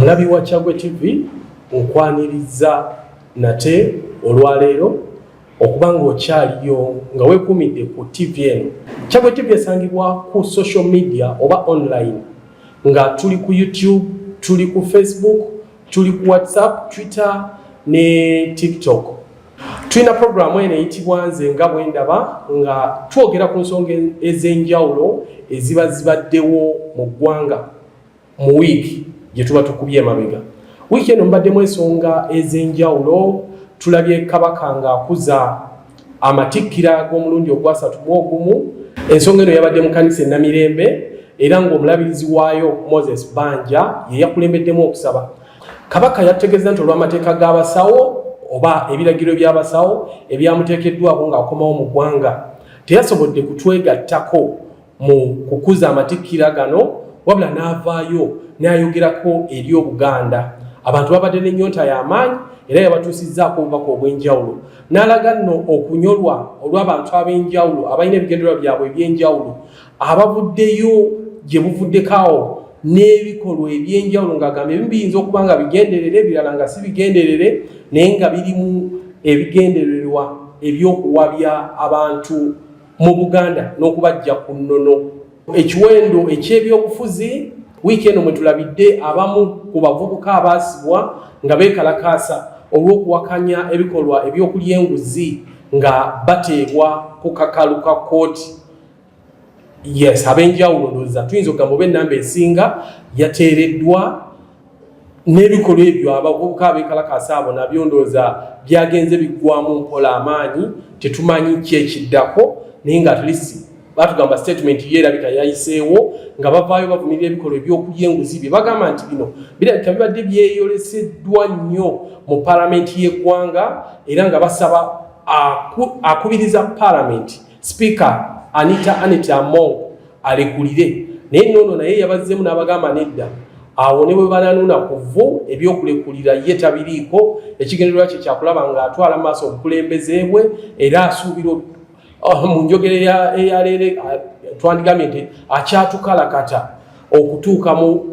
Mulabi wa Kyagwe TV nkwaniriza nate olwaleero okubanga okyaliyo nga weekumidde ku TV eno. Kyagwe TV esangibwa ku social media oba online nga tuli ku YouTube, tuli ku Facebook, tuli ku WhatsApp, Twitter ne TikTok. Tulina programu eno eyitibwa Nze nga bwe ndaba nga twogera ku nsonga ez'enjawulo eziba zibaddewo mu ggwanga mu wiiki gye tuba tukubye emabega. Wiiki eno mbaddemu ensonga ez'enjawulo. Tulabye Kabaka ng'akuza amatikkira g'omulundi ogwasatu mu ogumu. Ensonga eno yabadde mu kkanisa e Namirembe era ng'omulabirizi waayo Moses Banja ye yakulembeddemu okusaba. Kabaka yategeeza nti olw'amateeka g'abasawo oba ebiragiro by'abasawo ebyamuteekeddwako ng'akomawo mu ggwanga teyasobodde kutwegattako mu kukuza amatikkira gano, wabula n'avaayo n'ayogerako eri Obuganda. Abantu babadde n'ennyonta y'amaanyi era yabatuusizzaako obubaka obw'enjawulo. N'alaga nno okunyolwa olw'abantu ab'enjawulo abalina ebigendererwa byabwe eby'enjawulo abavuddeyo gye buvuddekaawo n'ebikolwa eby'enjawulo ng'agamba ebimu biyinza okuba nga bigenderere, ebirala nga si bigenderere, naye nga birimu ebigendererwa eby'okuwabya abantu mu Buganda n'okubajja ku nnono. Ekiwendo eky'ebyobufuzi wiiki eno mwe tulabidde abamu ku bavubuka abaasibwa nga beekalakaasa olw'okuwakanya ebikolwa ebyokulya enguzi nga bateebwa ku kakalu ka kooti. Yes, ab'enjawulo ndowooza tuyinza okugamba oba ennamba esinga yateereddwa n'ebikolwa ebyo abavubuka abeekalakaasa abo nabyo ndowooza byagenze biggwamu mpola amaanyi, tetumanyi ki ekiddako, naye nga atlisi batugamba statement yerabika yayiseewo nga bavaayo bavumirira ebikolwa ebyokulya enguzi bye bagamba nti bino birabika bibadde byeyoleseddwa nnyo mu paalamenti y'eggwanga era nga basaba akubiriza paalamenti Speaker Anita Among alekulire. Naye nnono naye yabazzemu n'abagamba nedda awo ne bwe bananuuna ku vvu ebyokulekulira ye tabiriiko, ekigendererwa kye kyakulaba ng'atwala mu maaso obukulembeze bwe era asuubira mu njogera eyaleere twandigambye nti akyatukalakata okutuuka mu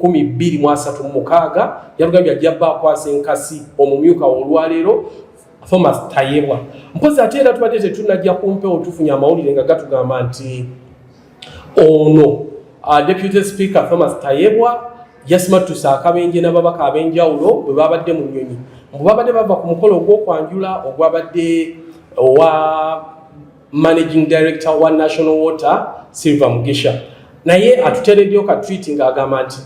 2036 yatugambye ajja bba akwasa enkasi omumyuka olwaleero Thomas Tayebwa. Mpozi ate era tubadde tetunajja kumpewo tufunye amawulire nga gatugamba nti ono Deputy Speaker Thomas Tayebwa yasimattusa akabenje n'ababaka ab'enjawulo bwe babadde mu nnyonyi. Mbu babadde bava ku mukolo ogw'okwanjula ogwabadde owa Managing Director wa National Water Silver Mugisha. Naye atuteereddeyo ka tweet ng'agamba nti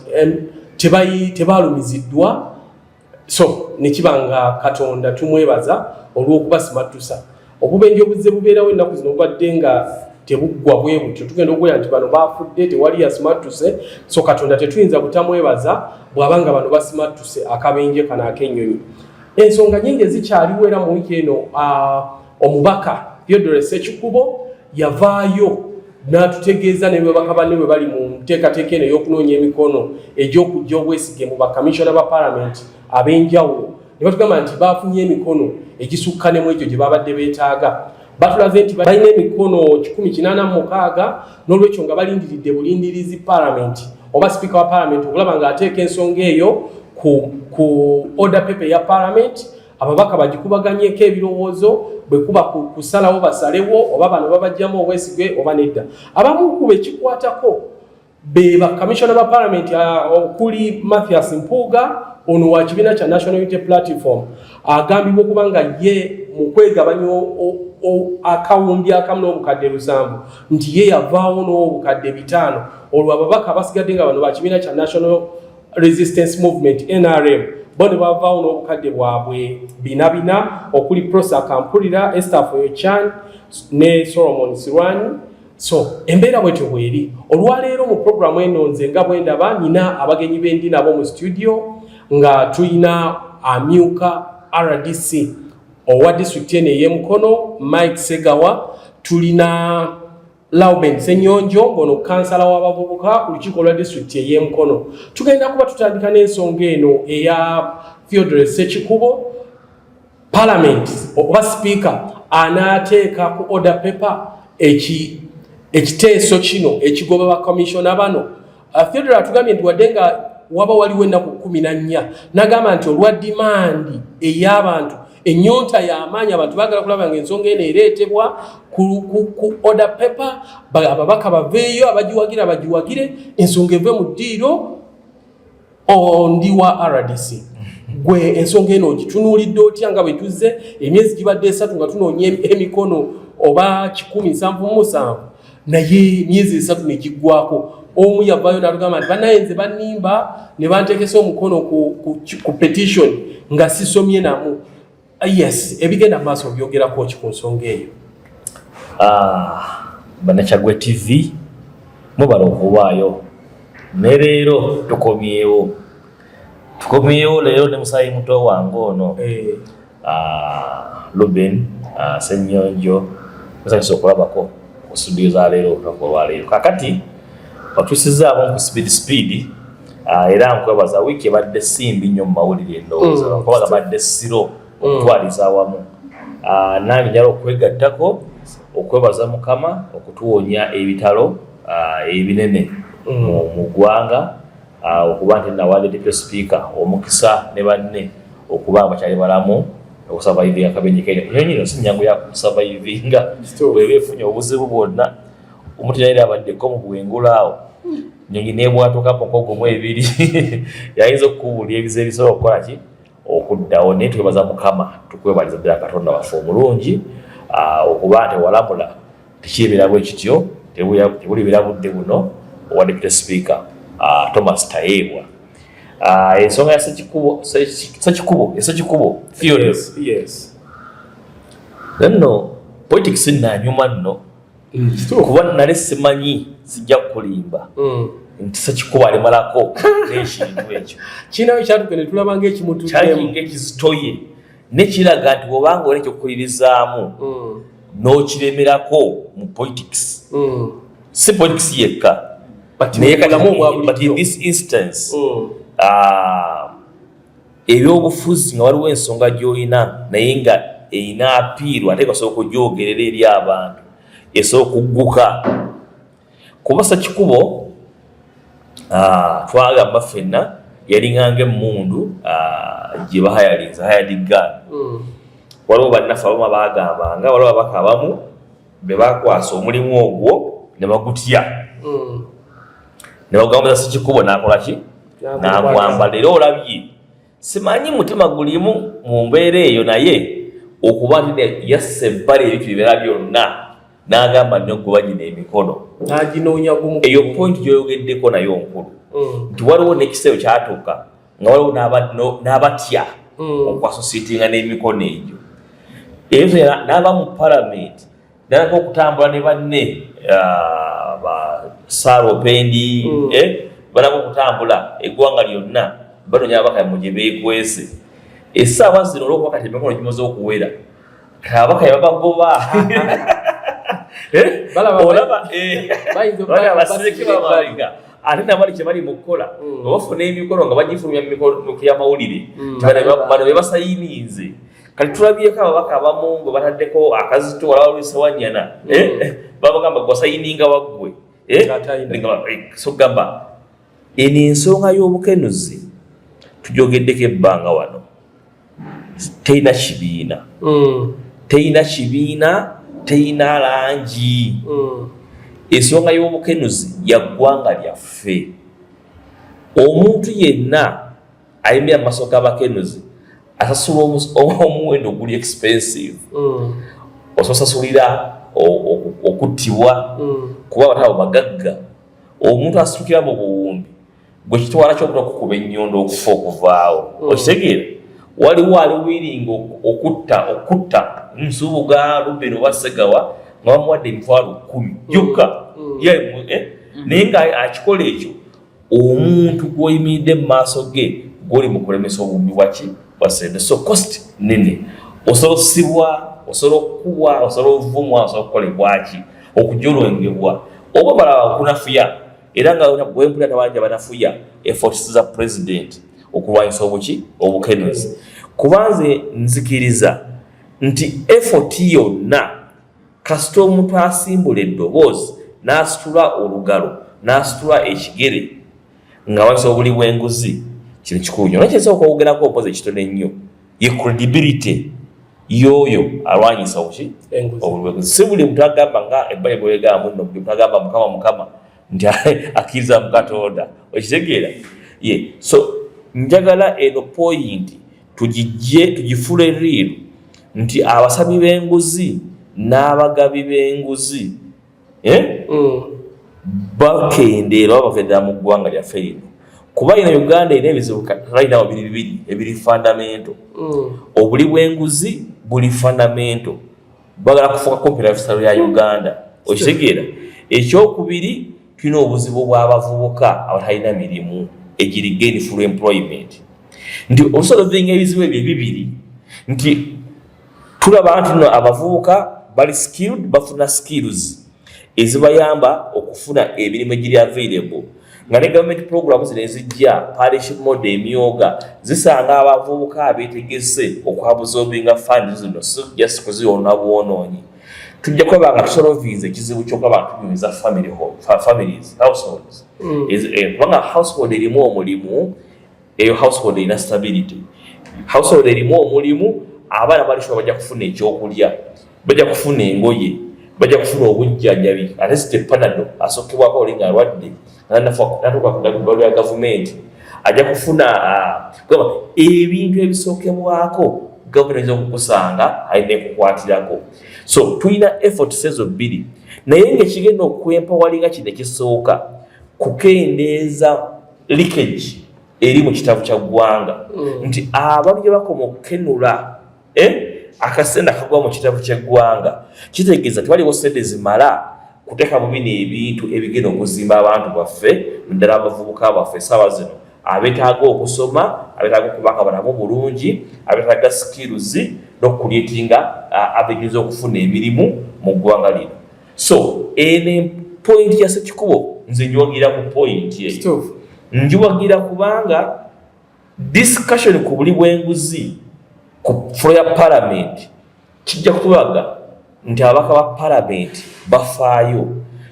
tebaalumiziddwa, so ne kibanga Katonda tumwebaza olw'okubasimattusa. Obubenje obuzze bubeerawo ennaku zino obadde nga tebuggwa bwe butyo, tugenda okuwulira nti bano baafudde tewali yasimattuse, so Katonda tetuyinza butamwebaza bw'abanga bano basimattuse akabenje kano ak'ennyonyi. Ensonga nnyingi ezikyaliwo era mu wiiki eno omubaka Theodore Ssekikubo yavaayo n'atutegeeza ne babaka banne bwe bali mu nteekateeka eno ey'okunoonya emikono egy'okujja obwesige mu bakamishona ba paalamenti ab'enjawulo. Ne batugamba nti baafunye emikono egisukka ne mu ekyo gye babadde beetaaga. Batulaze nti balina emikono 186 n'olwekyo nga balindiridde bulindirizi paalamenti oba sipiika wa paalamenti okulaba ng'ateeka ensonga eyo ku order paper ya paalamenti, ababaka bagikubaganyeko ebirowoozo bwe kuba kusalawo basalewo oba bano babajjamu obwesigwe oba nedda. Abamu ku bekikwatako be bakamishona ba paalamenti okuli Mathias Mpuuga, ono wa kibiina kya National Unity Platform, agambibwa okuba nga ye mu kwegabanya akawumbi akamu n'obukadde 700 nti ye yavaawo n'obukadde 5 olwo ababaka abasigadde nga bano ba kibiina kya National Resistance Movement NRM bo ne bavaawo n'obukadde bwabwe 4 okuli Prosa Kampulira, Esther Foyochan ne Solomon Sirwani. So embeera bwetyo bweri. Olwaleero mu programu eno Nze nga bwe ndaba nina abagenyi bendi nabo mu studio nga tulina amyuka RDC owa district eno ey'Emukono Mike Segawa, tulina Lauben Senyonjo ngono kansala w'abavubuka ku lukiiko lwa district ey'Emukono. Tugenda kuba tutandika n'ensonga eno eya Theodore Ssekikubo. Parliament oba speaker anaateeka ku order paper ekiteeso kino ekigoba ba commissioner bano. Theodore atugambye nti wadde nga waba waliwo ennaku 14 n'agamba nti olwa dimandi ey'abantu ennyonta y'amaanyi abantu baagala kulaba ng'ensonga eno ereetebwa ku order paper, ababaka baveeyo bagiwagire ensonga eve mu ddiiro. Ndi wa RDC gwe ensonga eno ogitunuulidde otya nga bwe tuzze emyezi gibadde 3 nga tunoonya emikono oba 177 naye myezi 3 ne giggwako? Omu yavaayo n'atugamba nti bannaye nze bannimba ne banteekesa omukono ku petition nga sisomye namu. Yes, ebigenda maaso byogerako ki ku nsonga eyo? Bannakyaggwe TV mubala okubaayo ne leero tukomyewo leero ne musayi muto wange ono Ruben Ssenyonjo musanyusa okulabako ku studio za leero olunaku olwaleero. Kakati batuusizaamu ku speed era nkwebaza wiiki ebadde simbi nnyo mu mawulire endowooza kubaga badde siro okutwaliza awamu. Nange njala okwegattako okwebaza Mukama okutuwonya ebitalo ebinene mu ggwanga okuba nti nawadde Deputy Speaker omukisa ne banne okuba bakyali balamu okusavaivinga akabenje kenya. Nyonyino si nnyangu ya kusavaivinga bweba efunye obuzibu bwonna. Omuntu yali abaddeko mu bwengulaawo nyonyi nebwatuka mukogo mu ebiri yayinza okukubuulira ebiza ebisobola okukola ki okuddawo. Naye twebaza Mukama tukwebaliza ddala Katonda waffe omulungi okuba nti walamula tekirabira bwe kityo tebuli birabudde buno owa Deputy Speaker Thomas Tayebwa. Ensonga ya Ssekikubo theory. Yes. Nno politics nanyuma nno kuba nali simanyi sijja kulimba nti Ssekikubo alimalako n'ekintu ekyo kinawe kyatuke ne tulaba ng'ekimutuddemu ekizitoye nekiraga nti bw'obanga olekyo okulirizaamu n'okiremerako mu politics. Si politics yekka but in this instance ebyobufuzi nga waliwo ensonga gy'olina naye nga erina apiirwa ate gasobola okugyogerera eri abantu esobola okugguka. Kuba Ssekikubo twagamba ffenna yalinga emmundu gye bahayalinza hayadigaana. Waliwo bannaffe abamu baagambanga waliwo ababaka abamu be bakwasa omulimu ogwo ne bagutya ne bagamba Ssekikubo n'akola ki n'agwamba. Leero olabye simanyi mutima gulimu mu mbeera eyo naye okuba nti yasse ebbala ebintu bibeera byonna n'agamba noggoba gino emikono n'aginoonya gumu. Eyo point gyoyogeddeko nayo nkulu nti waliwo n'ekiseero kyatuuka nga waliwo n'abatya okwasosietinga n'emikono egyo. Eyo n'aba mu palamenti n'alaka okutambula ne banne Saaropendi balaka okutambula eggwanga lyonna banoonya ababaka mu gye beekwese. Essaawa zino olw'okuba kati emikono gimaze okuwera ababaka yababagoba olaba basireke bamaliga ate nabali kye bali mu kukola obafuna emikono nga bagifulumya mu kyamawulire bano be basayiniize. Kati tulabyeko ababaka abamu bwe bataddeko akazito wala lwisawanyana babagamba gwasayininga waggwe so gamba eno ensonga y'obukenuzi tujogeddeko ebbanga wano terina kibiina terina langi. Ensonga y'obukenuzi ya ggwanga lyaffe. Omuntu yenna ayimira mu maaso g'abakenuzi asasula omuwendo oguli expensive. Ososasulira okuttibwa kuba abatabo bagagga. Omuntu asitukira mu buwumbi gwe kitwala ky'okuta okukuba ennyondo okufa okuvaawo. Okitegeera waliwo aliwiringa okutta nsubuga Ruben oba Ssegawa nga bamuwadde emitwalo 10 gyokka naye nga akikola ekyo omuntu gw'oyimiridde mu maaso ge gw'oli mu kulemesa obubbi bwaki bwasente. So cost nene osobola okusibwa osobola okukubwa osobola ovumwa osobola okukolebwaki okujolwengebwa oba balaba okunafuya era nga bwempulira tabanja banafuya efforts za president okulwanyisa obukenuzi. Kubanze nzikiriza nti effort yonna kasita omuntu asimbula eddoboozi n'asitula olugalo n'asitula ekigere nga wansi obuli bw'enguzi kino kikulu nnyo nakyo esooka okugerako opoze kitone nnyo ye credibility yoyo alwanyisa oki obuli bw'enguzi si buli muntu agamba nga ebbali bwegamba munno buli muntu agamba mukama nti akkiriza mu Katonda okitegeera ye so njagala eno point tugifule riiru nti abasabi b'enguzi n'abagabi b'enguzi bakendeera bavedera mu ggwanga lyaffe lino kuba ino Uganda erina ebizibu right now bibiri ebiri fundamental obuli bw'enguzi buli fundamental bagala kufuka comparative salary ya Uganda okitegeera ekyokubiri tulina obuzibu bw'abavubuka abatalina mirimu egiri gainful employment nti olusolvinga ebizibu ebyo bibiri nti tulaba nti no abavubuka bali skilled bafuna skills ezibayamba okufuna emirimu egiri available nga ne government programs zino ezijja parish model emyoga zisanga abavubuka abeetegese okuabsorbinga funds zino so just kuziwona bwonoonyi tujja kweba nga tusolvinze ekizibu ky'okuba abantu tunyumiza families households kubanga household erimu omulimu eyo household erina stability household erimu omulimu abaana balishobola bajja kufuna ekyokulya bajja kufuna engoye bajja kufuna obujjanjabi ate si tepanado asokebwako olinga alwadde natuka ku ya gavumenti ajja kufuna ebintu ebisookebwako gavumenti okukusanga alina ekukwatirako so tulina effort ezo bbiri naye ng'ekigenda okwempawalinga kino ekisooka kukendeeza leakage eri mu kitabu kya ggwanga nti abantu gye bakoma okukenula akasente akagwa mu kitabu ky'eggwanga kitegeeza tewaliwo sente zimala kuteeka mu bino ebintu ebigenda okuzimba abantu baffe ddala abavubuka baffe essaawa zino abeetaaga okusoma abeetaaga okubanga balamu bulungi abeetaaga skills n'okukulyetinga avenues okufuna emirimu mu ggwanga lino so ene point ya Ssekikubo nze njiwagira ku point eyo njiwagira kubanga discussion ku buli bw'enguzi ku floor ya parliament kijja kutulaga nti abaka ba parliament bafaayo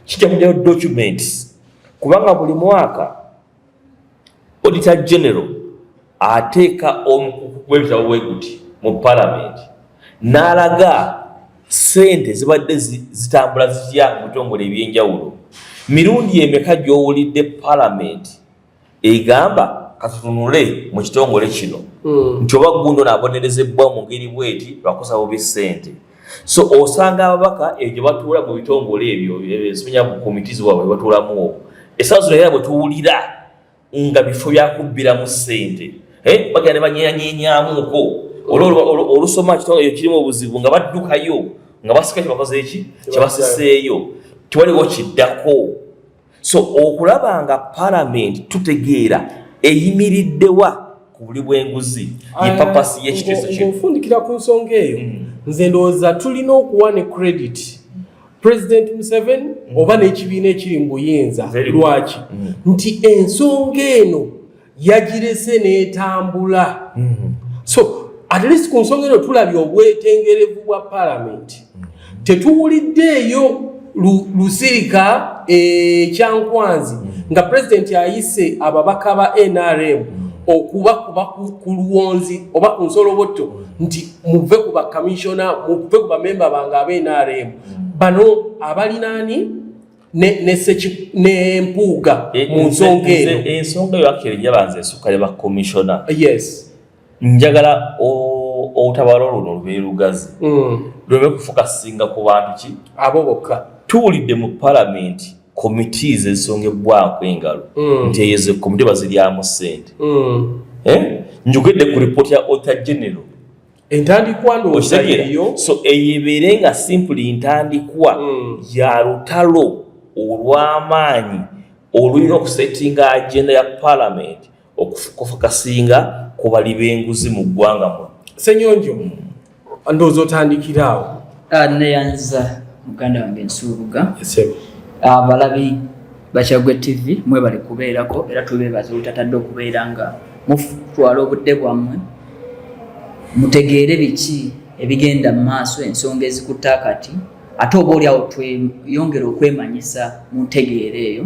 kijja kujjayo documents kubanga buli mwaka auditor general ateeka omukubwebitabo bweguti mu parliament n'alaga sente zibadde zitambula zitya mu bitongole ebyenjawulo mirundi emeka gy'owulidde parliament egamba katutunule mu kitongole kino nti oba gundo n'abonerezebwa mu ngeri bweti lwakosa bubi ssente so osanga ababaka ebyo batuula mu bitongole ebyo ezimenya mu committees wabwe batuulamu essaawa zino era bwe tuwulira nga bifo byakubbiramu ssente bagenda ne banyenyanyenyamuko olusoma kitongole ekyo kirimu obuzibu nga baddukayo nga basika kyebakoze eki kyebasiseeyo tewaliwo kiddako so okulaba nga parliament tutegeera eyimiriddewa ku buli bw'enguzi yepapasi y'ekiteeso kino ng'ofundikira ku nsonga eyo nze ndowooza tulina okuwa ne credit President Museveni oba n'ekibiina ekiri mu buyinza lwaki nti ensonga eno yagirese n'etambula so at least ku nsonga eno tulabye obwetengerevu bwa parliament tetuwuliddeeyo lusirika ekyankwanzi nga president ayise ababaka ba NRM okubakuba ku luwonzi oba ku nsoloboto nti muve ku bakamishona muve ku bamemba bange aba NRM bano abalinaani n'empuuga mu nsonga eno ensonga yo akiri yabanze esukale ba commissioner yes njagala otabalo luno lubeere lugazi lwebe kufokasinga ku bantu ki abo bokka tuwulidde mu parliament committees ezisongebwako engalo nti eyeze komite baziryamu ssente njogedde ku report ya auditor general entandikwa ndowooza eyo so eyebeere nga simply ntandikwa ya lutalo olw'amaanyi olulina okusettinga agenda ya parliament okufokasinga ku bali b'enguzi mu ggwanga muno Ssenyonjo ndowooza otandikiraawo neyanza muganda wange Nsubuga abalabi Bakyagwe TV mwe bali kubeerako era tubeebaza olutatadde okubeera nga mutwala obudde bwammwe mutegeere biki ebigenda mu maaso ensonga ezikutta kati ate oba oli awo tweyongera okwemanyisa mu ntegeera eyo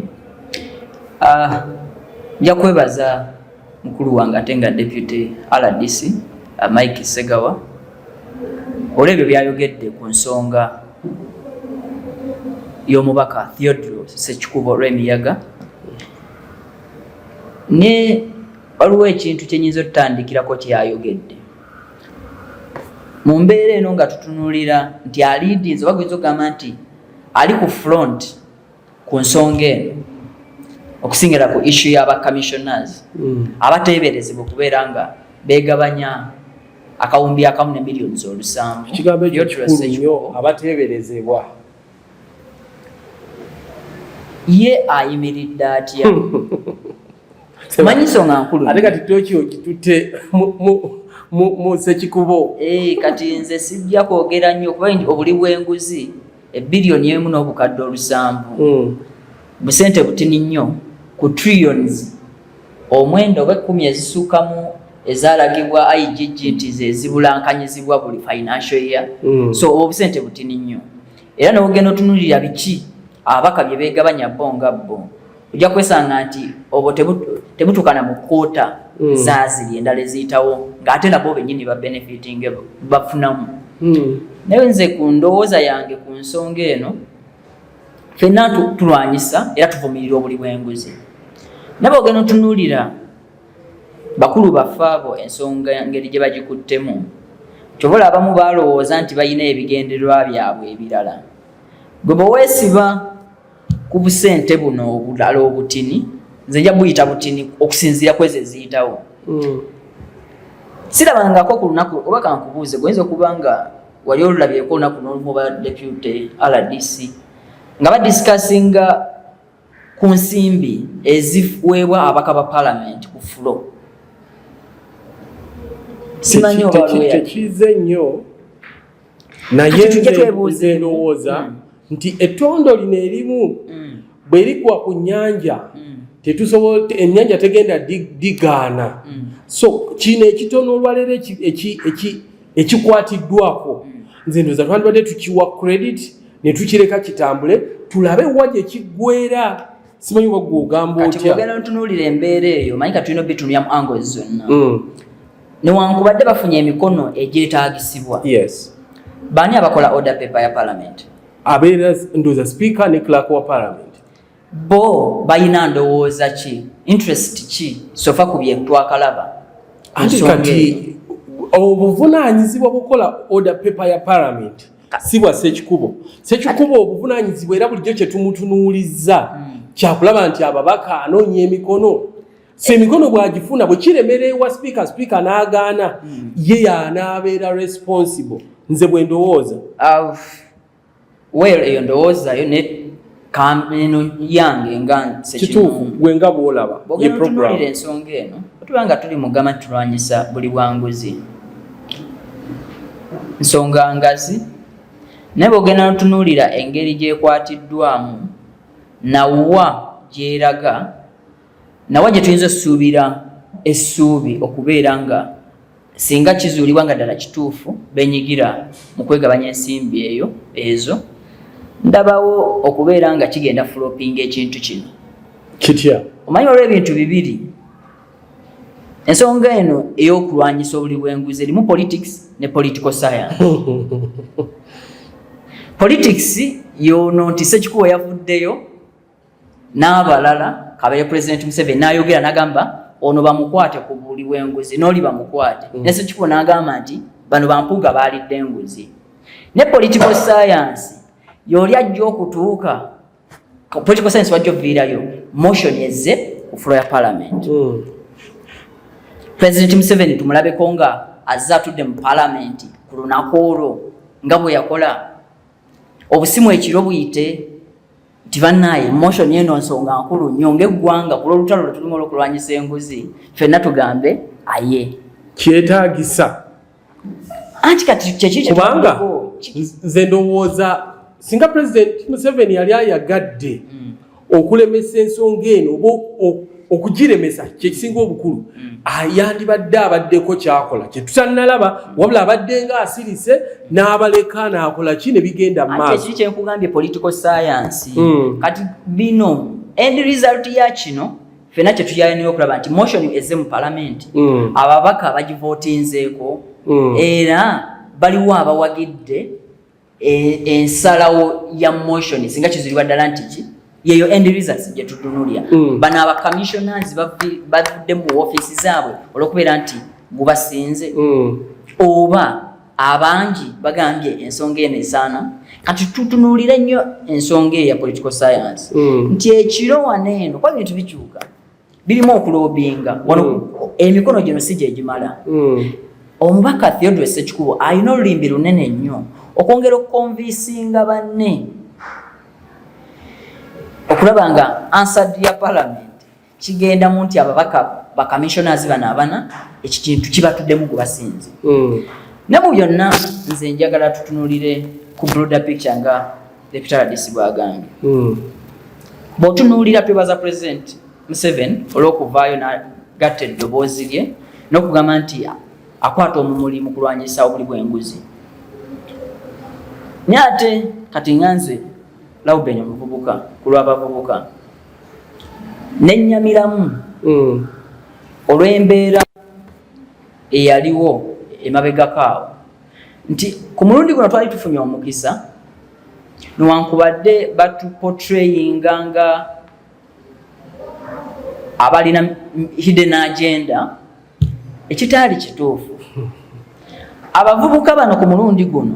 nja kwebaza mukulu wange ate nga deputy RDC Mike Segawa olebyo byayogedde ku nsonga y'omubaka Theodore Ssekikubo olw'emiyaga ne waliwo ekintu kyenyinza otutandikirako kyayogedde mu mbeera eno nga tutunulira nti aliidinze oba guyinza okugamba nti ali ku front ku nsonga eno okusingira ku issue y'abacommissioners abateeberezebwa okubeera nga beegabanya akawumbi akamu ne millions 700. Ekigambo ekyo kikulu nnyo, abateeberezebwa. Ye ayimiridde atya? Manyi nsonga nkulu. Ate kati tokyo kitutte mu Ssekikubo. Kati nze sijja kwogera nnyo kuba obuli bw'enguzi ebbiliyoni emu n'obukadde 700 busente butini nnyo ku trillions omwenda oba 10 ezisuukamu ezalagibwa IGG nti ze zibulankanyizibwa buli financial year. So obusente butini nnyo era n'ogenda otunulira biki abaka bye beegabanya bo nga bo ojja kwesanga nti obwo tebutukana mu kwota zaaziri endala eziyitawo ng'ate nabo bennyini ba benefiting bafunamu. Naye nze ku ndowooza yange ku nsonga eno ffenna tulwanyisa era tuvumirira obuli bw'enguzi. Nabo ogenda otunuulira bakulu baffe abo ensonga ngeri gye bagikuttemu kyobola abamu balowooza nti balina ebigendererwa byabwe ebirala. Gwe bwe weesiba ku busente buno obulala obutini nze nja buyita butini okusinziira kwezi eziyitawo. Sirabangako ku lunaku oba kankubuuze goyinza okuba nga wali olulabyeko olunaku n'olumu ba deputy RDC nga badisikasinga ku nsimbi eziweebwa abaka ba parliament ku fulo. Simanyi oba tekize nnyo naye nze ndowooza nti ettondo lino erimu bwe ligwa ku nnyanja tetusobola ennyanja tegenda digaana. So kino ekitono olwaleero ekikwatiddwako nze ndowooza twandibadde tukiwa credit ne tukireka kitambule tulabe wa gye kiggweera. Simanyi oba gwe ogamba otya. Kati bwogenda ntunuulira embeera eyo manyi ka tulina obitunulira mu angles zonna. Newankubadde bafunye emikono egyetaagisibwa. Yes. Baani abakola order paper ya parliament? Abeera ndowooza speaker ne clerk wa parliament. Bo balina ndowooza ki? Interest ki? Sofa ku bye twakalaba. Ate kati obuvunaanyizibwa bukola order paper ya parliament si bwa Ssekikubo. Ssekikubo obuvunaanyizibwa era bulijjo kye tumutunuulizza kyakulaba nti ababaka anoonya emikono. So emikono bw'agifuna bwe kiremerewa speaker n'agaana ye y'anaabeera responsible. Nze bwe ndowooza. Well, eyo ndowooza yo ne kameno yange nga kituufu gwe nga bw'olaba ye program. Ensonga eno otubanga tuli mu gama tulwanyisa buli bwanguzi nsonga ngazi naye bw'ogenda notunuulira engeri gyekwatiddwamu nawa gyeraga nawa gye tuyinza osuubira essuubi okubeera nga singa kizuulibwa nga ddala kituufu benyigira mu kwegabanya ensimbi ezo ndabawo okubeera nga kigenda flopping ekintu kino. Kitya? Omanyi olwo ebintu bibiri. Ensonga eno ey'okulwanyisa obuli bw'enguzi erimu politics ne political science. Politics yono nti Ssekikubo yavuddeyo n'abalala kabeere President Museveni n'ayogera n'agamba ono bamukwate ku buli bw'enguzi n'oli bamukwate. Ne Ssekikubo n'agamba nti bano bampuuga baalidde enguzi. Ne political science yoli ajja okutuuka political science wajja oviirayo motion ezze ku floor ya parliament. President Museveni tumulabeko nga azze atudde mu parliament ku lunaku olwo nga bwe yakola obusimu ekiro buyite nti bannaye motion eno nsonga nkulu nnyo ng'eggwanga ku lw'olutalo lwe tulimu olw'okulwanyisa enguzi ffenna tugambe aye kyetaagisa. Anti kati kyeki kubanga nze ndowooza singa President Museveni yali ayagadde okulemesa ensonga eno oba okugiremesa kyekisinga obukulu yandibadde abaddeko kyakola kye tutannalaba wabula abadde nga asirise n'abaleka n'akola ki ne bigenda mu maaso. Ate kyenkugambye political science kati bino end result ya kino fena kye tuyalinayo okulaba nti motion ezze mu parliament ababaka bagivotinzeeko era baliwo abawagidde ensalawo ya motion singa kizulibwa ddala nti ki yeyo end results gye tutunulya bano aba commissioners bavudde mu office zaabwe olw'okubeera nti gubasinze oba abangi bagambye ensonga eno esaana kati tutunulire nnyo ensonga ya political science nti ekiro waneeno kwa bintu bikyuka birimu okulobinga wano emikono gino si gye gimala omubaka Theodore Ssekikubo alina olulimbi lunene nnyo okwongera okukonvinsinga banne okulaba nga answered ya parliament kigenda mu nti ababaka ba commissioners bano abana ekintu kibatuddemu gubasinze ne mu byonna nze njagala tutunulire ku broader picture nga Deputy RDC bwagambye bw'otunuulira twebaza President Museveni olw'okuvaayo n'agatta eddoboozi lye n'okugamba nti akwata omumuli mu kulwanyisa obuli bw'enguzi naye ate kati nganze Lauben omuvubuka ku lw'abavubuka nennyamiramu olw'embeera eyaliwo emabegakaawo nti ku mulundi guno twali tufunye omukisa newankubadde batuportrayinga nga abalina hidden agenda ekitaali kituufu abavubuka bano ku mulundi guno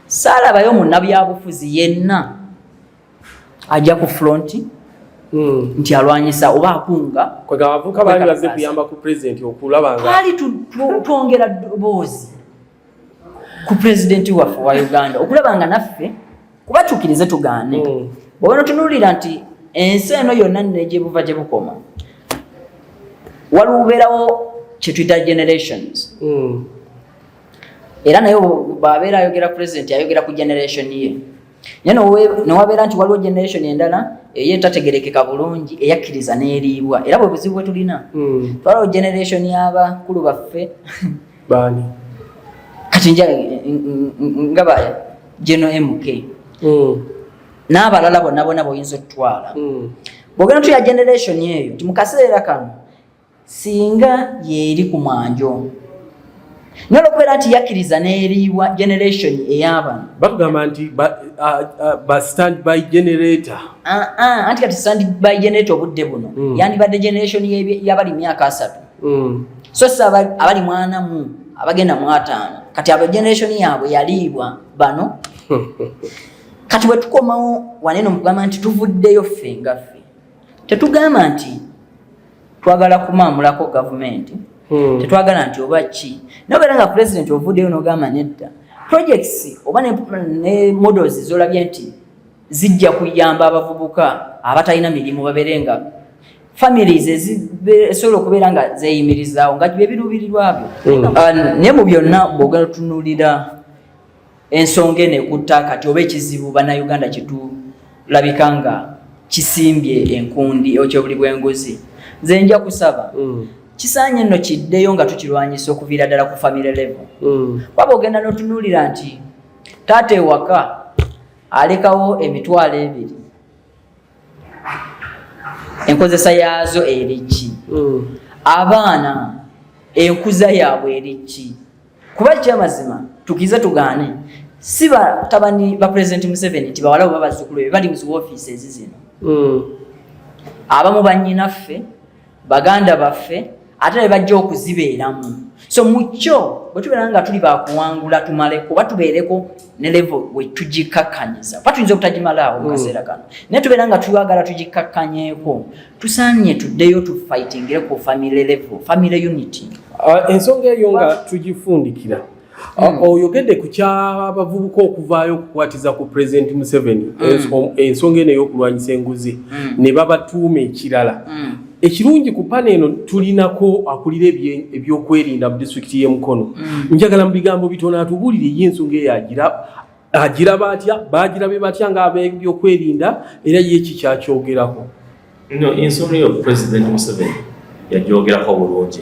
saalabayo munnabyabufuzi yenna ajja ku fronti nti alwanyisa oba akunga kwega abavubuka baali bazze kuyamba ku president okulaba nga twali twongera ddoboozi ku president waffe wa Uganda okulaba nga naffe kubatukirize tugaane bw'ono tunuulira nti ensi eno yonna negyebuva gye bukoma walubeerawo kye tuyita generations era naye bw'abeera ayogera president ayogera ku generation ye naye newabeera nti waliwo generation endala eyetategerekeka bulungi eyakkiriza n'eriibwa era bwe buzibu bwe tulina twaliwo generation y'abakulu baffe baani kati nga General MK n'abalala bonna b'oyinza okutwala bw'ogenda tuya generation eyo nti mu kaseera kano singa yeeri ku mwanjo naye olw'okubeera nti yakkiriza n'eriibwa generation ey'abano batugamba nti ba stand by generator anti kati stand by generator obudde buno yandibadde generation y'abali myaka 3 so si abali 4 abagenda mu 5 kati abo generation yaabwe yaliibwa bano kati bwe tukomawo waneeno mugamba nti tuvuddeyo ffe nga ffe tetugamba nti twagala kumaamulako gavumenti tetwagala nti oba ki nobeera nga president ovuddeyo n'ogamba nedda projects oba ne models zolabye nti zijja kuyamba abavubuka abatalina mirimu babeere nga families ezisobola okubeera nga zeeyimirizaawo nga bye biruubirirwa byo naye mu byonna bw'ogala tunuulira ensonga eno ekutta kati oba ekizibu bannayuganda kitulabika nga kisimbye enkundi ekyobuli bw'enguzi nze nja kusaba kisaanye nno kiddeyo nga tukirwanyisa okuviira ddala ku family level waba ogenda n'otunuulira nti taata ewaka alekawo emitwalo 2 enkozesa yaazo eriki abaana enkuza yaabwe eriki kuba kyamazima tukize tugaane si batabani ba President Museveni nti bawala oba bazzukulu be bali mu office zino abamu bannyinaffe baganda baffe ate ne bajja okuzibeeramu so mucyo bwe tubeera nga tuli bakuwangula tumale kuba tubeereko ne level we tugikakkanyiza pa tuyinza obutagimalaawo mu kaseera kano naye tubeera nga tuyagala tugikakkanyeeko tusaanye tuddeyo tufightingire ku family level family unity ensonga eyo nga tugifundikira oyogedde ku ky'abavubuka okuvaayo okukwatiza ku President Museveni ensonga eno ey'okulwanyisa enguzi ne babatuuma ekirala ekirungi ku pane eno tulinako akulira ebyokwerinda mu disitulikiti y'e Mukono njagala mu bigambo bitono atubuulire ye ensonga eyo agira batya bagirabe batya ng'ab'ebyokwerinda era ye kikyakyogerako ensonga eyo President Museveni yagyogerako bulungi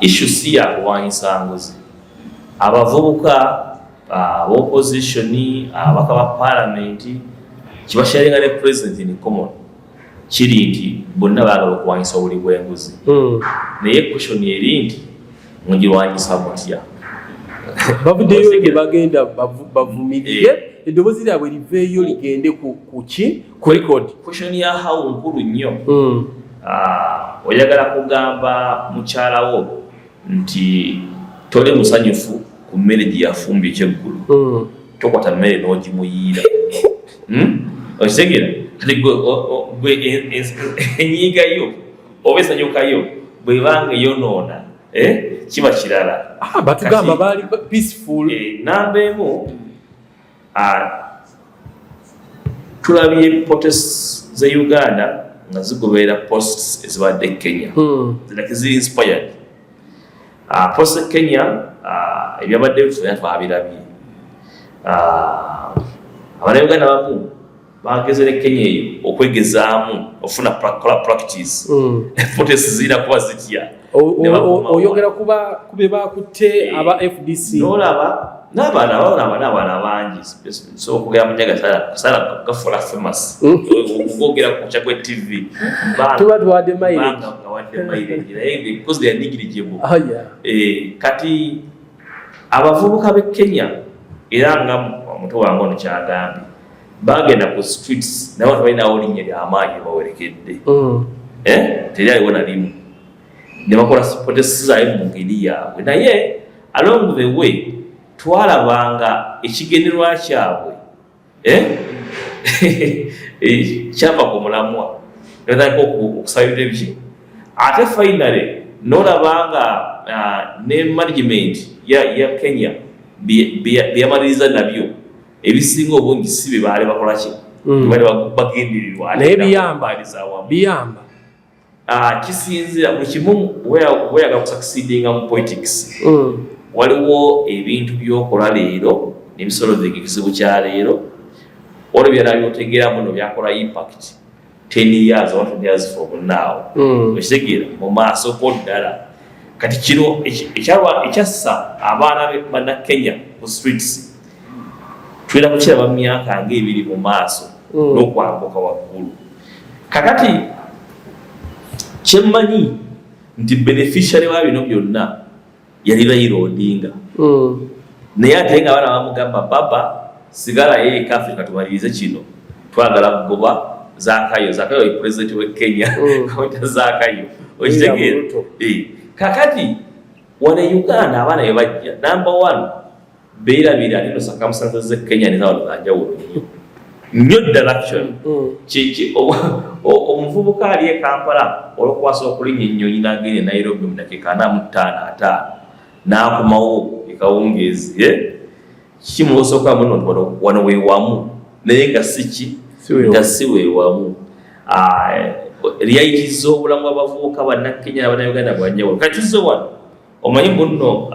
issue si ya kulwanyisa nguzi abavubuka opposition abaka ba parliament kibasharinga ne president in common kiri nti bonna baagala okuwanyisa obuli bw'enguzi naye question eri nti mugirwanyisa mutya bavuddeyo ne bagenda bavumirire eddoboozi lyabwe liveeyo ligende ku record. Question ya hawo nkulu nnyo. Oyagala kugamba mukyalawo nti tole musanyufu ku mmere gye yafumbye ekyeggulu tokwata mmere n'ogimuyiira okitegeera gwe enyigayo oba esanyukayo bwebanga eyonoona kiba kirala. Batugamba baali peaceful. Namba emu tulabye posts za Uganda nga zigoberera posts ezibadde Kenya zilake ziri inspired. Posts Kenya ebyabadde bifuna twabirabye. Abannayuganda bamu bagezere Kenya eyo okwegezaamu ofuna practice posts zirina kuba zitya. Oyogera kube bakutte aba FDC n'olaba n'abaana bangi so okugera munyaga sala gafula famous okugogera ku Chagwe TV tuba tuwadde mileage naye because they are negligible. Kati abavubuka b'e Kenya era nga omuto wange ono kyagambye bagenda ku streets naye abantu balinawo linnya ly'amaanyi bawerekedde teri aliwo na limu ne bakola protest zaabwe mu ngeri yaabwe naye along the way twalabanga ekigenderwa kyabwe kyava ku mulamwa netako okusabira ebiki ate finally n'olabanga ne management ya Kenya byamaliriza nabyo ebisinga obungi si bye baali bakola ki bali bagenderirwa naye biyamba kisinzira buli kimu weyaga kusucceedinga mu politics waliwo ebintu byokola leero n'ebisolve ekizibu kya leero olwo byala byotegeeramu no byakola impact 10 years or 20 years from now ekitegeera mu maaso ko ddala kati kino ekyassa abaana bannakenya ku streets tulina kukiraba mu myaka ng'ebiri mu maaso n'okwambuka waggulu kakati kyemmanyi nti beneficiary wa bino byonna yali Raila Odinga naye ate nga abaana bamugamba baba sigala yeeka Africa tumalirize kino twagala kugoba Zakayo president we Kenya kawita Zakayo okitegeera kakati wane Uganda abaana be bajja number 1 beerabira nino circumstances ze Kenya nezawo zanjawulo nnyo ddala action omuvubuka ali e Kampala olwokuwasa okulinnya ennyonyi n'agenda e Nairobi mu dakiika 45 n'akomawo ekawungeezi kimusooka muno wano weewamu naye nga nga si weewamu lyayitiza obulamu bw'abavubuka bannakenya n'abannayuganda bwanjawulo kati tuzze wano omanyi munno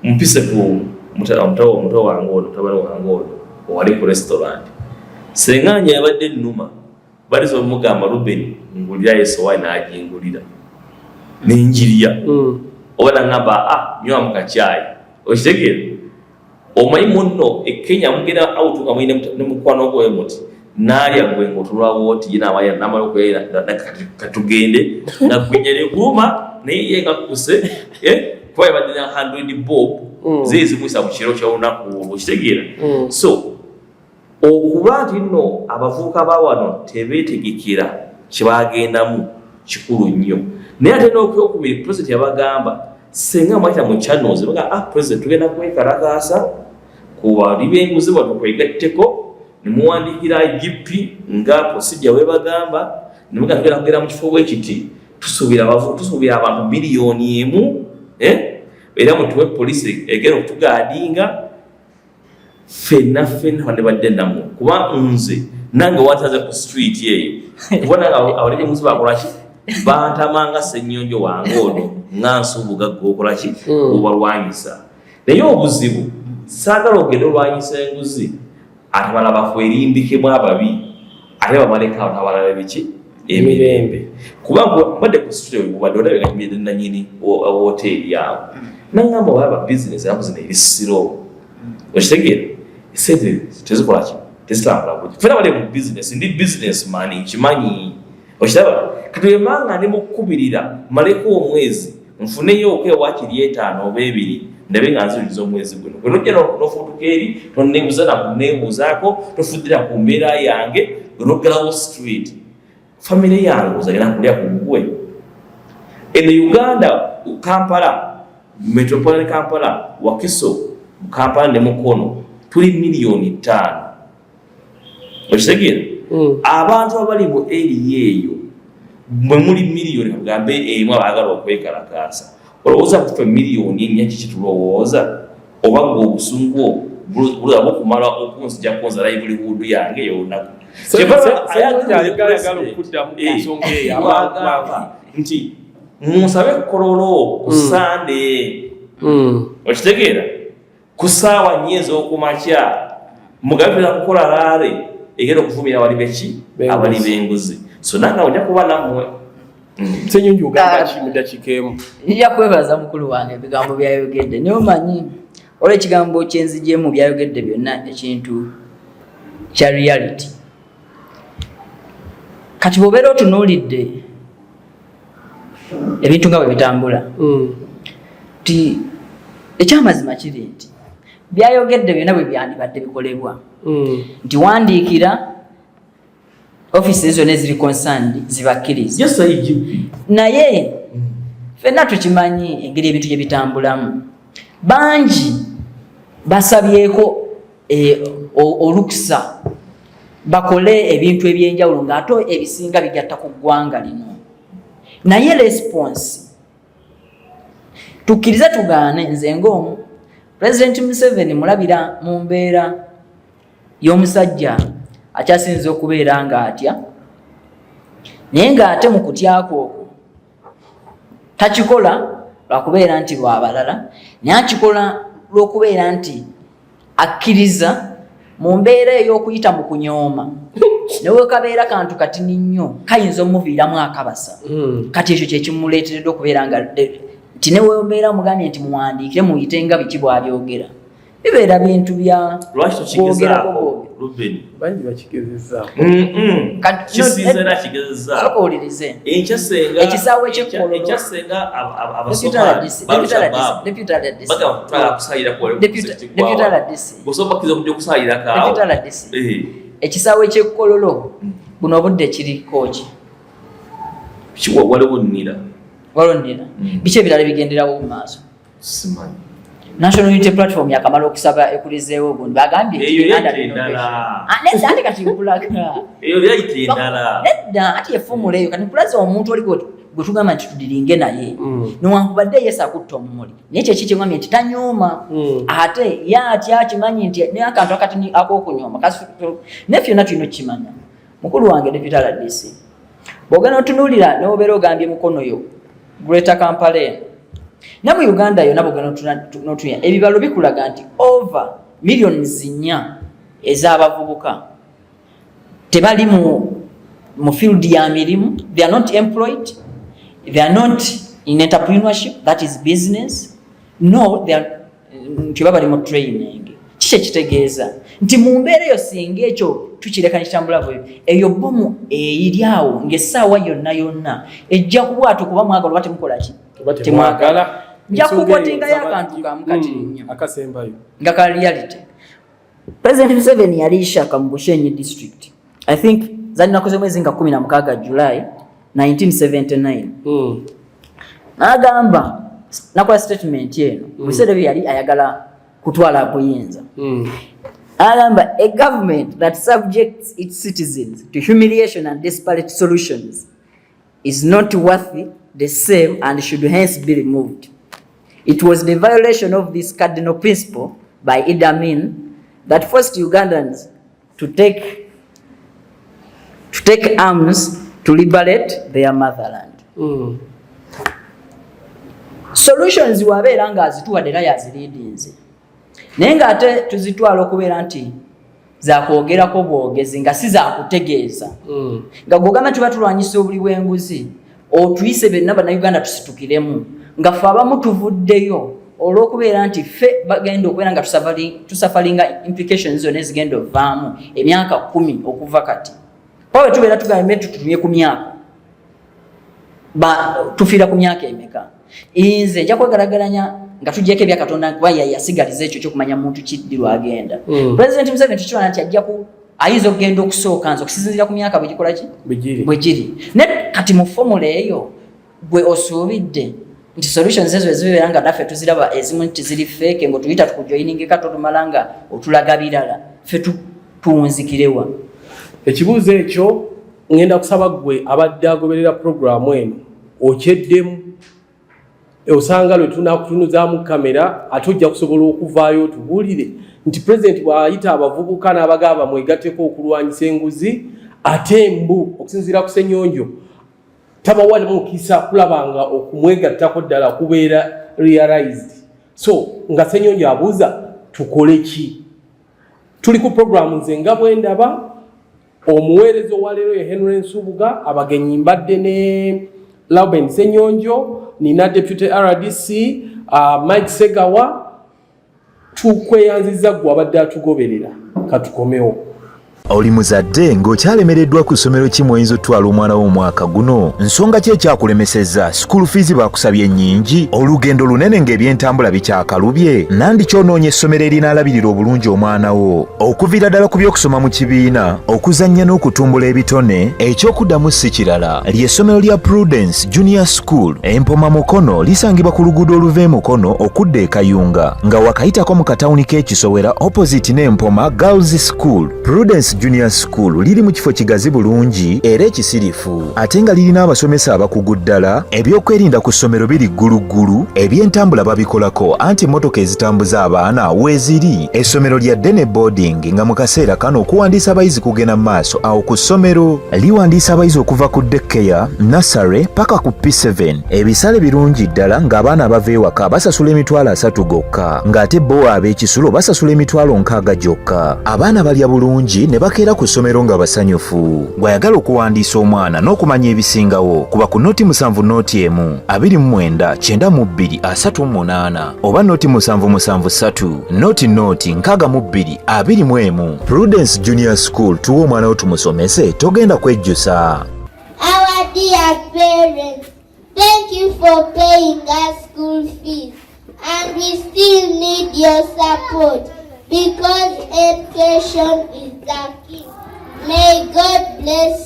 mpise ku muto wange ono mutabani wange ono owali ku restaurant Senganya yabadde nnuma balizo omugamba Ruben ngulira yesowa n'agingulira n'enjiriya oba ngamba nywa mukachai okitegeera omanyi munno e Kenya mugenda out nga mwine mukwano gwe muti nalya gwe ngotulwa woti yina abaya namalo kwera katugende nagwinyere kuma naye yekakuse kwa yabadde na 100 bob zizi mwisa mu kiro kya unaku okitegeera so okuba nti nno abavubuka ba wano tebeetegekera kyebagendamu kikulu nnyo naye ate n'okwokubiri president yabagamba senga mwayita mu channels baga president tugenda kwekalakaasa ku bali b'enguzi batukwegatteko ne muwandiikira IGP nga procedure we bagamba ne muga tugenda kugera mu kifo bwekiti tusuubira abantu miliyoni emu era mutuwe polisi egera okutugaadinga fenna wande badde namu kuba nze nange wataze ku street eyo kubona abalije musi bakolaki bantamanga Ssenyonjo wange ono ngansuubuga gwokolaki obalwanyisa naye obuzibu saagala ogenda olwanyisa enguzi ate balaba erimbikemu ababi ate bamaleka abalala biki emirembe kubanga badde ku street obadde olabye nga kimidde nanyini hoteli yawe nangamba waba business yakuzi ne erisiro okitegeera esente tezikola ki tesitambula bulungi. Ffenna bali mu business, ndi businessman nkimanyi. Okiraba kati emanga ndi mukubirira maleko omwezi nfuneyo okwewa kiri 5 oba 2 ndabe nga nziriza omwezi guno. Bwe nojja n'ofuutuka eri tonneebuuza na kunneebuuzaako tofuddira ku mbeera yange n'oggalawo street. Famire yange ozalina kulya ku ggwe. In Uganda, Kampala, Metropolitan Kampala, Wakiso, Kampala ne Mukono, tuli milioni 5. Okitegeera? Abantu abali mu area eyo bwe muli milioni kagambe emu abaagala okwekalakaasa. Olowooza kufa milioni ennya kiki tulowooza? Oba ng'obusungu bulaba okumala okunzijjako nzala Livelihood yange yonna. Nti musabe kololo ku Sunday. Okitegeera? Ku ssaawa 4 ez'okumakya mugabira kukola laale egenda okuvumira abali beki abali b'enguzi. So nanga ojja kuba nammwe Senyonyi ugamba ki mu dakiika emu. Nja kwebaza mukulu wange ebigambo byayogedde naye omanyi olwo ekigambo kyenzijjemu byayogedde byonna ekintu kya reality. Kati bw'obeera otunuulidde ebintu nga bwe bitambula ti ekyamazima kiri nti byayogedde byonna bwe byandibadde bikolebwa nti wandiikira office zonna eziri concerned zibakkiriza naye ffenna tukimanyi engeri ebintu gye bitambulamu. Bangi basabyeko olukusa bakole ebintu ebyenjawulo ng'ate ebisinga bigatta ku ggwanga lino. Naye response tukkirize tugaane nze ng'omu President Museveni mulabira mu mbeera y'omusajja akyasinze okubeera ng'atya naye ng'ate mu kutyako okwo takikola lwakubeera nti lwabalala naye akikola lw'okubeera nti akkiriza mu mbeera ey'okuyita mu kunyooma newe kabeera kantu katini nnyo kayinza omuviiramu akabasa. Kati ekyo kye kimuleeteredde okubeera nga nti newe mbeera mugambye nti muwandiikire muyite nga biki bw'abyogera bibeera bintu bya kwogerako bangi bakigezezzaako. Owulirize ekisaawe ekisaawe ky'ekkololo buno obudde kiriko ki walonera biki ebirala bigenderawo mu maaso. National Unity Platform yakamala okusaba ekulizeewo gundi bagambye nedda ati efomula eyo kati pulaza omuntu oli gwe tugamba nti tudiringe naye newankubadde yesu akutta omumuli naye kyeki kyengambye nti tanyooma ate ye atya akimanyi nti naye akantu akati ak'okunyooma naye fyonna tulina okukimanya. Mukulu wange Deputy RDC bw'ogenda otunuulira n'obeera ogambye Mukono yo Greater Kampala eno ne mu Uganda yonna bw'ogenda n'otunuulira ebibalo bikulaga nti over millions 4 ez'abavubuka tebali mu field ya mirimu. They are not employed, they are not in entrepreneurship, that is business. No, they are bali mu training. Kiki ekitegeeza nti mu mbeera eyo singa ekyo tukireka nekitambula bwe eyo bomu eryawo ng'essaawa yonna yonna ejja kubwatu kuba mwagala oba temukola ki temwagala nja kukotingayo akantu kamu kati nnyo akasembayo nga ka reality. President Museveni yali Ishaka mu Bushenyi district, I think zalinakoze mwezi nga 16 July 1979. N'agamba nakola statement eno Museveni yali ayagala kutwala buyinza. Agamba a government that subjects its citizens to humiliation and disparate solutions is not worthy the same and should hence be removed. It was the violation of this cardinal principle by Idi Amin that forced Ugandans to take arms to liberate their motherland. Solutions wabeera nga azituwadde era yaziriidinze naye ng'ate tuzitwala okubeera nti zakwogerako bwogezi nga si zakutegeeza nga gwogamba tuba tulwanyisa obuli bw'enguzi otuyise benna bannayuganda tusitukiremu nga ffe abamu tuvuddeyo olw'okubeera nti ffe bagenda okubeera nga tusafalinga implications zonna ezigenda ovaamu emyaka 10 okuva kati pawe tubeera tugambe tutumye ku myaka tufiira ku myaka emeka nze nja kwegalagalanya nga tujjeko ebya Katonda kuba yasigaliza ekyo ky'okumanya muntu kiddi lwagenda President Museveni tukirwana nti ajja ku ayinza okugenda okusooka nze okusinziira ku myaka bwegikola ki bwe giri ne kati mu formula eyo gwe osuubidde nti solutions ezo ezibeera nga naffe tuziraba ezimu nti ziri fake ngo tuyita tukujoyininge kato tumala nga otulaga birala ffe tuwunzikirewa. Ekibuuzo ekyo ngenda kusaba gwe abadde agoberera programu eno okyeddemu osanga lwe tunakutunuzaamu kamera ate ojja kusobola okuvaayo otubuulire nti President bw'ayita abavubuka n'abagaba mwegatteko okulwanyisa enguzi ate mbu okusinziira ku Ssenyonjo tabawa ne mukisa kulabanga okumwegattako ddala kubeera realized. So nga Ssenyonjo abuuza tukole ki? Tuli ku programu nze nga bwe ndaba omuweereza owaleero ye Henry Nsubuga, abagenyi mbadde ne Lauben Ssenyonjo, nina Deputy RDC Mike Segawa. Tukweyanziza gwe abadde atugoberera katukomewo. Oli muzadde ng'okyalemereddwa ku ssomero ki mw'oyinza otwala omwana w'omwaka guno? Nsonga ki ekyakulemesezza? School fees baakusabye nnyingi? Olugendo lunene ng'ebyentambula bikyakalubye? Nandi ky'onoonya essomero erinaalabirira obulungi omwana wo? Okuviira ddala ku by'okusoma mu kibiina, okuzannya n'okutumbula ebitone, ekyokuddamu si kirala. Ly'essomero lya Prudence Junior School, Empoma Mukono, lisangibwa ku luguudo oluva e Mukono okudda e Kayunga, nga wakayitako mu katawuni k'Ekisowera opposite n'Empoma Girls School. Prudence Junior School liri mu kifo kigazi bulungi era ekisirifu, ate nga lirina abasomesa abakugu ddala, ebyokwerinda ku ssomero biri gguluggulu, ebyentambula babikolako anti emmotoka ezitambuza abaana weeziri. Essomero lya Dene Boarding nga mu kaseera kano okuwandiisa abayizi kugenda mu maaso awo ku ssomero. Liwandiisa abayizi okuva ku daycare, nursery paka ku P7. Ebisale birungi ddala ng'abaana abava ewaka basasula emitwalo 3 gokka, ng'ate bo ab'ekisulo basasula emitwalo 6 gyokka. Abaana balya bulungi ne bakeera ku ssomero nga basanyufu. Bw'ayagala okuwandiisa omwana n'okumanya ebisingawo, kuba ku noti 7 noti 1 29 92 38 oba noti 773 noti 62 21. Prudence Junior School, tuwa omwana wo tumusomese, togenda kwejjusa. Our dear parents, thank you for paying us school fees, and we still need your support because education is the key. May God bless